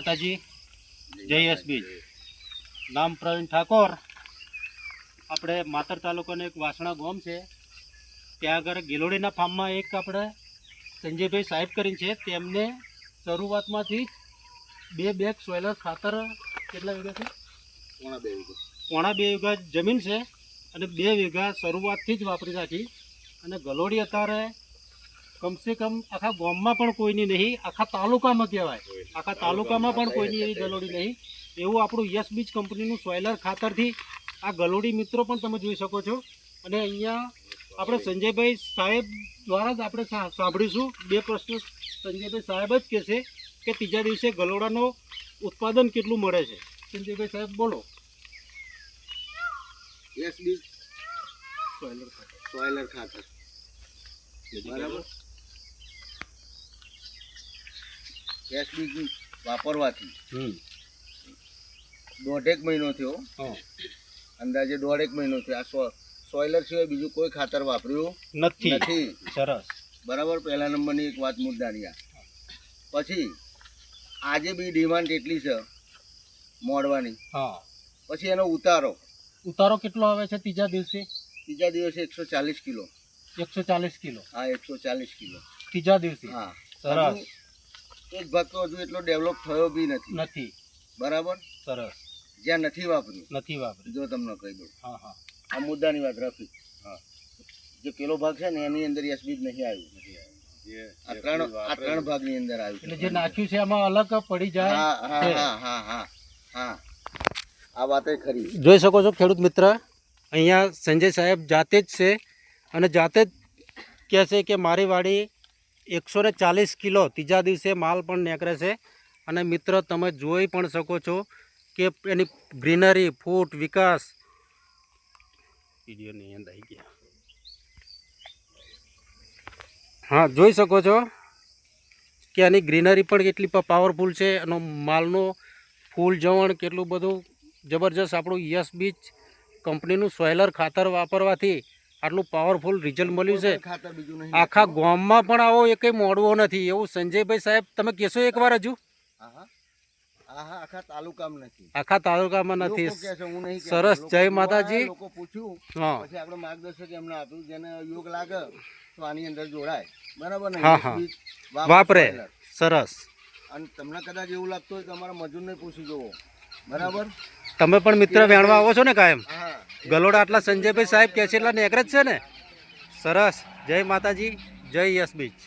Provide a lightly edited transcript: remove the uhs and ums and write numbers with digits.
માતાજી જય એસબી. નામ પ્રવીણ ઠાકોર. આપણે માતર તાલુકાનું એક વાસણા ગામ છે, ત્યાં આગળ ગિલોડીના ફાર્મમાં એક આપણે સંજયભાઈ સાહેબ કરીને છે. તેમને શરૂઆતમાંથી બે બેગ સોયલર ખાતર કેટલા વીઘા છે? પોણા 2 વીઘા જમીન છે અને 2 વીઘા શરૂઆતથી જ વાપરી નાખી. અને ગલોડી અત્યારે કમસે કમ આખા ગામમાં પણ કોઈની નહીં, આખા તાલુકામાં કહેવાય, આખા તાલુકામાં પણ કોઈની એવી ગલોડી નહીં. એવું આપણું યસ બીજ કંપનીનું સોયલર ખાતરથી આ ગલોડી મિત્રો પણ તમે જોઈ શકો છો. અને અહીંયા આપણે સંજયભાઈ સાહેબ દ્વારા જ આપણે સાંભળીશું. 2 પ્રશ્નો સંજયભાઈ સાહેબ જ કહેશે કે ત્રીજા દિવસે ગલોડાનો ઉત્પાદન કેટલું મળે છે. સંજયભાઈ સાહેબ બોલો. યસ બીજ સોયલર ખાતર બરાબર. યસ બીજ વાપરવાથી 1.5 મહિનો થયો, અંદાજે 1.5 મહિનો થયો. આ સોયલર સિવાય બીજું કોઈ ખાતર વાપર્યું નથી. સરસ, બરાબર. પહેલા નંબરની એક વાત મુદ્દાની આ. પછી આજે બી ડિમાન્ડ એટલી છે મોડવાની. પછી એનો ઉતારો કેટલો આવે છે ત્રીજા દિવસે? ત્રીજા દિવસે 140 કિલો. 140 કિલો? હા, 140 કિલો ત્રીજા દિવસે. હા, સરસ. એક ભાગ તો હજુ એટલો ડેવલપ થયો બી નથી. બરાબર. સરસ. જ્યાં નથી વાપર્યું જો તમને કહી દઉં. આ મુદ્દાની વાત રાખી. જે પેલો ભાગ છે ને એની અંદર યસ બીજ નહીં આવ્યું. આ ત્રણ ભાગની અંદર આવ્યું. એટલે જે નાખ્યું છે એમાં અલગ પડી જાય. હા, આ વાત ખરી. જોઈ શકો છો ખેડૂત મિત્ર, અહીંયા સંજય સાહેબ જાતે જ છે અને જાતે જ કહે છે કે મારી વાડી 140 કિલો ત્રીજા દિવસે માલ પણ નીકળે છે. અને મિત્ર તમે જોઈ પણ શકો છો કે એની ગ્રીનરી, ફૂટ, વિકાસ વિડીયોની અંદર આવી ગયા. હા, જોઈ શકો છો કે આની ગ્રીનરી પણ કેટલી પાવરફુલ છે. એનો માલનો ફૂલ જવણ કેટલું બધું જબરજસ્ત. આપણું યસ બીજ કંપનીનું સોયલર ખાતર વાપરવાથી આટલું પાવરફુલ રિઝલ્ટ મળ્યું છે. આખા ગામમાં પણ આવો એક મોડવો નથી એવું સંજયભાઈ સાહેબ તમે કહેશો એકવાર હજુ? આખા તાલુકામાં નથી. સરસ. જય માતાજી. હા, પછી આપણે માર્ગદર્શક એમને આપ્યું, જેને યોગ લાગે તો આની અંદર જોડાય. બરાબર ને? હા, વાપરે. સરસ. અને તમને કદાચ એવું લાગતું હોય તો તમારા મજૂરને પૂછી જુઓ. બરાબર. તમે પણ મિત્ર વેણવા આવો છો ને કાયમ? ગલોડા આટલા સંજયભાઈ સાહેબ કે છે એટલા નેકરે જ છે ને. સરસ. જય માતાજી, જય યસ બીજ.